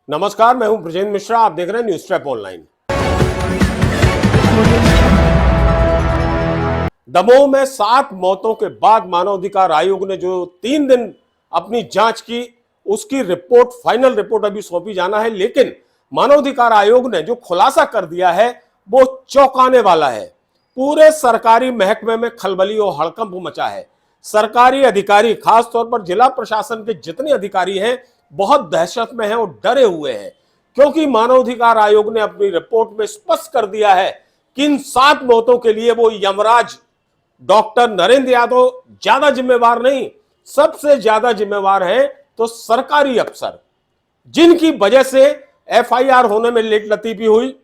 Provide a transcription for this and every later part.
नमस्कार, मैं हूं ब्रजेंद्र मिश्रा। आप देख रहे हैं न्यूज ट्रैप ऑनलाइन। दमोह में 7 मौतों के बाद मानवाधिकार आयोग ने जो 3 दिन अपनी जांच की, उसकी रिपोर्ट, फाइनल रिपोर्ट अभी सौंपी जाना है। लेकिन मानवाधिकार आयोग ने जो खुलासा कर दिया है वो चौंकाने वाला है। पूरे सरकारी महकमे में खलबली और हड़कंप मचा है। सरकारी अधिकारी, खासतौर पर जिला प्रशासन के जितने अधिकारी हैं, बहुत दहशत में हैं और डरे हुए हैं, क्योंकि मानवाधिकार आयोग ने अपनी रिपोर्ट में स्पष्ट कर दिया है कि इन 7 मौतों के लिए वो यमराज डॉक्टर नरेंद्र यादव ज्यादा जिम्मेवार नहीं, सबसे ज्यादा जिम्मेवार हैं तो सरकारी अफसर, जिनकी वजह से एफआईआर होने में लेट लतीफी हुई।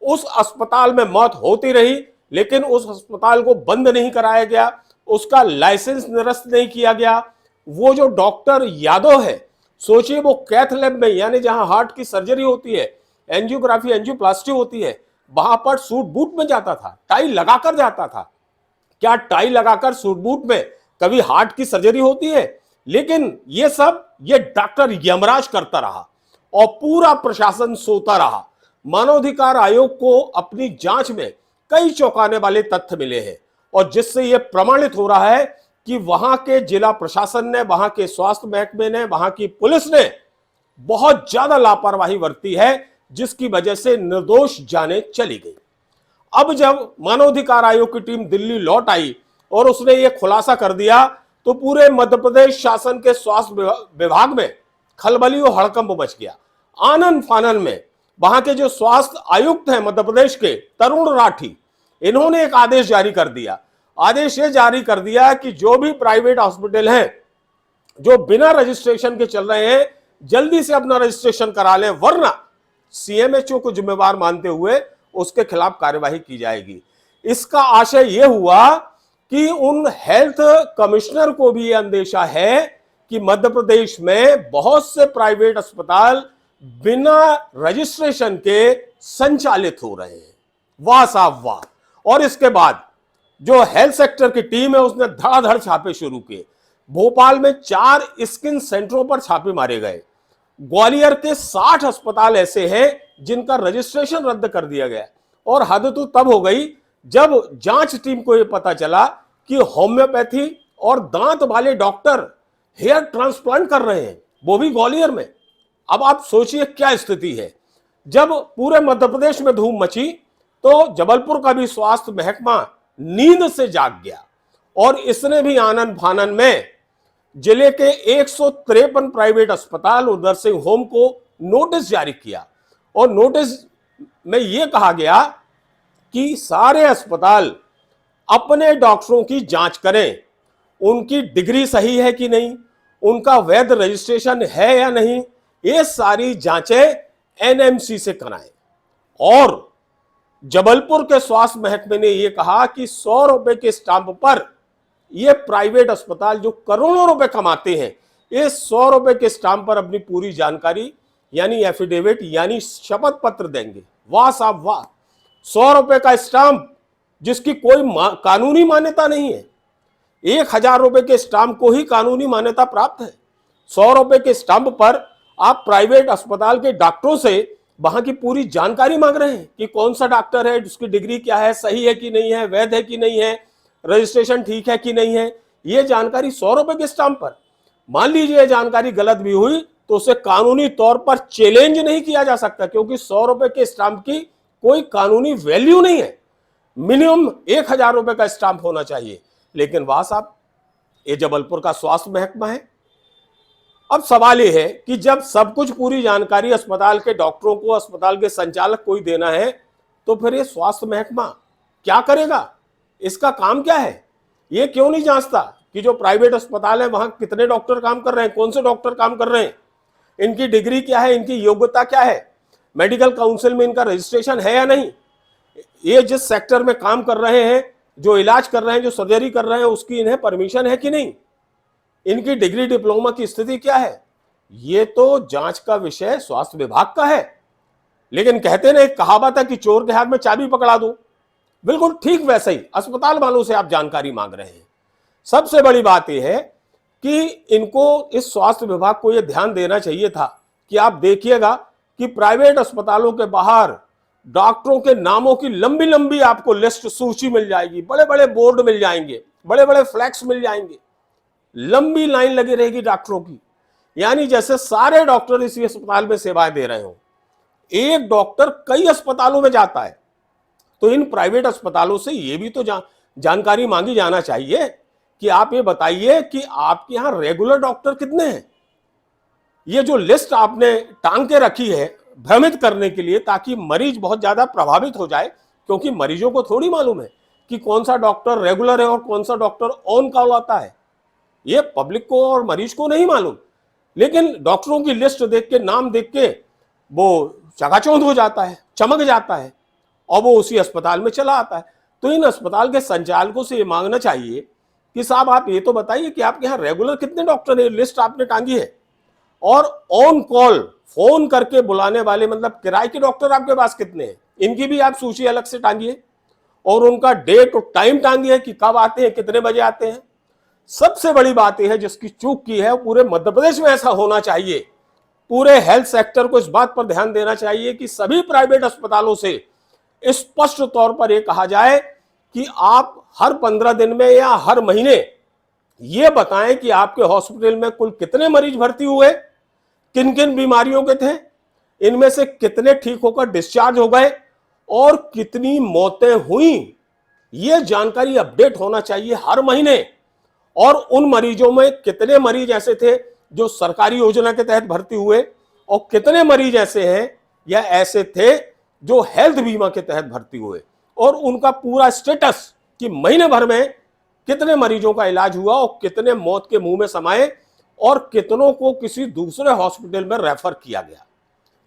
उस अस्पताल में मौत होती रही, लेकिन उस अस्पताल को बंद नहीं कराया गया, उसका लाइसेंस निरस्त नहीं किया गया। वो जो डॉक्टर यादव है, सोचिए, वो कैथ लैब में, यानी जहां हार्ट की सर्जरी होती है, एंजियोग्राफी, एंजियोप्लास्टी होती है, वहां पर सूट बूट में जाता था, टाई लगाकर जाता था। क्या टाई लगाकर सूट बूट में कभी हार्ट की सर्जरी होती है? लेकिन ये सब ये डॉक्टर यमराज करता रहा और पूरा प्रशासन सोता रहा। मानवाधिकार आयोग को अपनी जांच में कई चौंकाने वाले तथ्य मिले हैं और जिससे यह प्रमाणित हो रहा है कि वहां के जिला प्रशासन ने, वहां के स्वास्थ्य महकमे ने, वहां की पुलिस ने बहुत ज्यादा लापरवाही बरती है, जिसकी वजह से निर्दोष जानें चली गई। अब जब मानवाधिकार आयोग की टीम दिल्ली लौट आई और उसने यह खुलासा कर दिया, तो पूरे मध्य प्रदेश शासन के स्वास्थ्य विभाग में खलबली और हड़कंप मच गया। आनन फानन में वहां के जो स्वास्थ्य आयुक्त हैं मध्य प्रदेश के, तरुण राठी, इन्होंने एक आदेश जारी कर दिया। आदेश ये जारी कर दिया कि जो भी प्राइवेट हॉस्पिटल हैं जो बिना रजिस्ट्रेशन के चल रहे हैं, जल्दी से अपना रजिस्ट्रेशन करा लें, वरना सीएमएचओ को जिम्मेवार मानते हुए उसके खिलाफ कार्यवाही की जाएगी। इसका आशय यह हुआ कि उन हेल्थ कमिश्नर को भी यह अंदेशा है कि मध्य प्रदेश में बहुत से प्राइवेट अस्पताल बिना रजिस्ट्रेशन के संचालित हो रहे हैं। वाह साहब वाह। और इसके बाद जो हेल्थ सेक्टर की टीम है उसने धड़ाधड़ छापे शुरू किए। भोपाल में 4 स्किन सेंटरों पर छापे मारे गए। ग्वालियर के 60 अस्पताल ऐसे हैं जिनका रजिस्ट्रेशन रद्द कर दिया गया। और हद तो तब हो गई जब जांच टीम को यह पता चला कि होम्योपैथी और दांत वाले डॉक्टर हेयर ट्रांसप्लांट कर रहे हैं, वो भी ग्वालियर में। अब आप सोचिए क्या स्थिति है। जब पूरे मध्य प्रदेश में धूम मची, तो जबलपुर का भी स्वास्थ्य महकमा नींद से जाग गया और इसने भी आनन फानन में जिले के 153 प्राइवेट अस्पताल और नर्सिंग होम को नोटिस जारी किया। और नोटिस में यह कहा गया कि सारे अस्पताल अपने डॉक्टरों की जांच करें, उनकी डिग्री सही है कि नहीं, उनका वैध रजिस्ट्रेशन है या नहीं, ये सारी जांचें एनएमसी से कराएं। और जबलपुर के स्वास्थ्य महकमे ने यह कहा कि 100 रुपए के स्टाम्प पर ये प्राइवेट अस्पताल जो करोड़ों रुपए कमाते हैं, ये 100 रुपए के स्टाम्प पर अपनी पूरी जानकारी यानी एफिडेविट यानी शपथ पत्र देंगे। वाह साहब वाह। 100 रुपए का स्टाम्प जिसकी कोई कानूनी मान्यता नहीं है। 1000 रुपए के स्टाम्प को ही कानूनी मान्यता प्राप्त है। 100 रुपए के स्टाम्प पर आप प्राइवेट अस्पताल के डॉक्टरों से वहां की पूरी जानकारी मांग रहे हैं कि कौन सा डॉक्टर है, उसकी डिग्री क्या है, सही है कि नहीं है, वैध है कि नहीं है, रजिस्ट्रेशन ठीक है कि नहीं है। यह जानकारी 100 रुपए के स्टाम्प पर। मान लीजिए यह जानकारी गलत भी हुई तो उसे कानूनी तौर पर चैलेंज नहीं किया जा सकता, क्योंकि 100 रुपए के स्टाम्प की कोई कानूनी वैल्यू नहीं है। मिनिमम 1000 रुपए का स्टाम्प होना चाहिए। लेकिन वाह साहब, ये जबलपुर का स्वास्थ्य महकमा है। अब सवाल यह है कि जब सब कुछ पूरी जानकारी अस्पताल के डॉक्टरों को, अस्पताल के संचालक को ही देना है, तो फिर ये स्वास्थ्य महकमा क्या करेगा? इसका काम क्या है? ये क्यों नहीं जांचता कि जो प्राइवेट अस्पताल है वहां कितने डॉक्टर काम कर रहे हैं, कौन से डॉक्टर काम कर रहे हैं, इनकी डिग्री क्या है, इनकी योग्यता क्या है, मेडिकल काउंसिल में इनका रजिस्ट्रेशन है या नहीं, ये जिस सेक्टर में काम कर रहे हैं, जो इलाज कर रहे हैं, जो सर्जरी कर रहे हैं, उसकी इन्हें परमिशन है कि नहीं, इनकी डिग्री डिप्लोमा की स्थिति क्या है। ये तो जांच का विषय स्वास्थ्य विभाग का है। लेकिन कहते ना, एक कहावत है कि चोर के हाथ में चाबी पकड़ा दो, बिल्कुल ठीक वैसे ही अस्पताल वालों से आप जानकारी मांग रहे हैं। सबसे बड़ी बात यह है कि इनको, इस स्वास्थ्य विभाग को यह ध्यान देना चाहिए था कि आप देखिएगा कि प्राइवेट अस्पतालों के बाहर डॉक्टरों के नामों की लंबी लंबी आपको लिस्ट, सूची मिल जाएगी, बड़े बड़े बोर्ड मिल जाएंगे, बड़े बड़े फ्लैक्स मिल जाएंगे, लंबी लाइन लगी रहेगी डॉक्टरों की, यानी जैसे सारे डॉक्टर इसी अस्पताल में सेवाएं दे रहे हो। एक डॉक्टर कई अस्पतालों में जाता है, तो इन प्राइवेट अस्पतालों से ये भी तो जानकारी मांगी जाना चाहिए कि आप ये बताइए कि आपके यहां रेगुलर डॉक्टर कितने हैं। ये जो लिस्ट आपने टांग के रखी है भ्रमित करने के लिए, ताकि मरीज बहुत ज्यादा प्रभावित हो जाए, क्योंकि मरीजों को थोड़ी मालूम है कि कौन सा डॉक्टर रेगुलर है और कौन सा डॉक्टर ऑन कॉल आता है। ये पब्लिक को और मरीज को नहीं मालूम, लेकिन डॉक्टरों की लिस्ट देख के, नाम देख के वो चकाचौंध हो जाता है, चमक जाता है और वो उसी अस्पताल में चला आता है। तो इन अस्पताल के संचालकों से ये मांगना चाहिए कि साहब आप ये तो बताइए कि आपके यहाँ रेगुलर कितने डॉक्टर है, लिस्ट आपने टांगी है, और ऑन कॉल फोन करके बुलाने वाले, मतलब किराए के डॉक्टर आपके पास कितने हैं, इनकी भी आप सूची अलग से टांगिए, और उनका डेट और टाइम टांगिए कि कब आते हैं, कितने बजे आते हैं। सबसे बड़ी बात यह है जिसकी चूक की है, पूरे मध्य प्रदेश में ऐसा होना चाहिए। पूरे हेल्थ सेक्टर को इस बात पर ध्यान देना चाहिए कि सभी प्राइवेट अस्पतालों से स्पष्ट तौर पर यह कहा जाए कि आप हर 15 दिन में या हर महीने ये बताएं कि आपके हॉस्पिटल में कुल कितने मरीज भर्ती हुए, किन किन बीमारियों के थे, इनमें से कितने ठीक होकर डिस्चार्ज हो गए और कितनी मौतें हुई। यह जानकारी अपडेट होना चाहिए हर महीने। और उन मरीजों में कितने मरीज ऐसे थे जो सरकारी योजना के तहत भर्ती हुए, और कितने मरीज ऐसे हैं या ऐसे थे जो हेल्थ बीमा के तहत भर्ती हुए, और उनका पूरा स्टेटस कि महीने भर में कितने मरीजों का इलाज हुआ और कितने मौत के मुंह में समाये और कितनों को किसी दूसरे हॉस्पिटल में रेफर किया गया।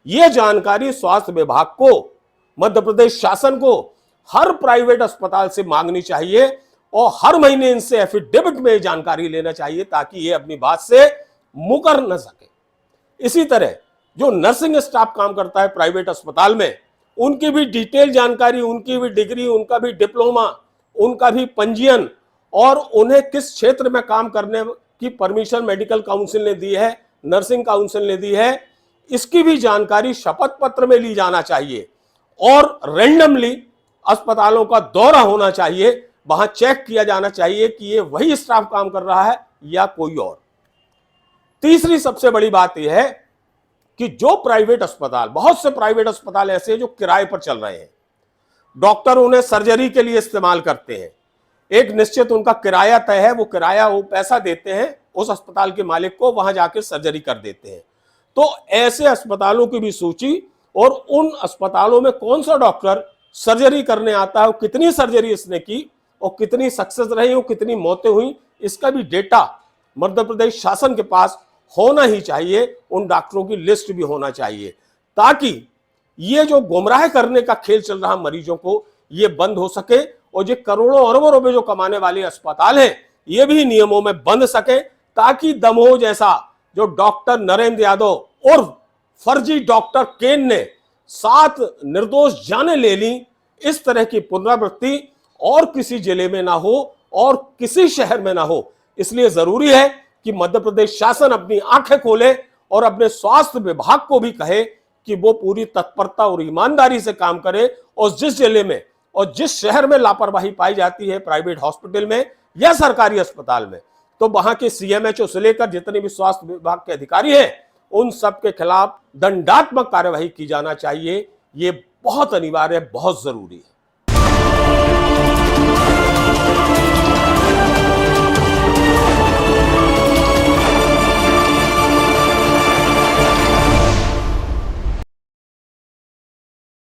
यह जानकारी स्वास्थ्य विभाग को, मध्य प्रदेश शासन को हर प्राइवेट अस्पताल से मांगनी चाहिए और हर महीने इनसे एफिडेविट में जानकारी लेना चाहिए, ताकि ये अपनी बात से मुकर न सके। इसी तरह जो नर्सिंग स्टाफ काम करता है प्राइवेट अस्पताल में, उनकी भी डिटेल जानकारी, उनकी भी डिग्री, उनका भी डिप्लोमा, उनका भी पंजीयन, और उन्हें किस क्षेत्र में काम करने की परमिशन मेडिकल काउंसिल ने दी है, नर्सिंग काउंसिल ने दी है, इसकी भी जानकारी शपथ पत्र में ली जाना चाहिए। और रैंडमली अस्पतालों का दौरा होना चाहिए, वहां चेक किया जाना चाहिए कि ये वही स्टाफ काम कर रहा है या कोई और। तीसरी सबसे बड़ी बात यह है कि जो प्राइवेट अस्पताल, बहुत से प्राइवेट अस्पताल ऐसे हैं जो किराए पर चल रहे हैं, डॉक्टर उन्हें सर्जरी के लिए इस्तेमाल करते हैं, एक निश्चित उनका किराया तय है, वो किराया, वो पैसा देते हैं उस अस्पताल के मालिक को, वहां जाकर सर्जरी कर देते हैं। तो ऐसे अस्पतालों की भी सूची और उन अस्पतालों में कौन सा डॉक्टर सर्जरी करने आता है, कितनी सर्जरी इसने की और कितनी सक्सेस रही और कितनी मौतें हुई, इसका भी डेटा मध्य प्रदेश शासन के पास होना ही चाहिए। उन डॉक्टरों की लिस्ट भी होना चाहिए, ताकि ये जो गुमराह करने का खेल चल रहा मरीजों को, ये बंद हो सके और ये करोड़ों अरबों रुपए जो कमाने वाले अस्पताल हैं, ये भी नियमों में बंध सके, ताकि दमोह जैसा जो डॉक्टर नरेंद्र यादव और फर्जी डॉक्टर केन ने 7 निर्दोष जानें ले ली, इस तरह की पुनरावृत्ति और किसी जिले में ना हो और किसी शहर में ना हो। इसलिए जरूरी है कि मध्य प्रदेश शासन अपनी आंखें खोले और अपने स्वास्थ्य विभाग को भी कहे कि वो पूरी तत्परता और ईमानदारी से काम करे, और जिस जिले में और जिस शहर में लापरवाही पाई जाती है प्राइवेट हॉस्पिटल में या सरकारी अस्पताल में, तो वहां के सीएमएचओ से लेकर जितने भी स्वास्थ्य विभाग के अधिकारी हैं, उन सब के खिलाफ दंडात्मक कार्यवाही की जाना चाहिए। ये बहुत अनिवार्य, बहुत जरूरी है।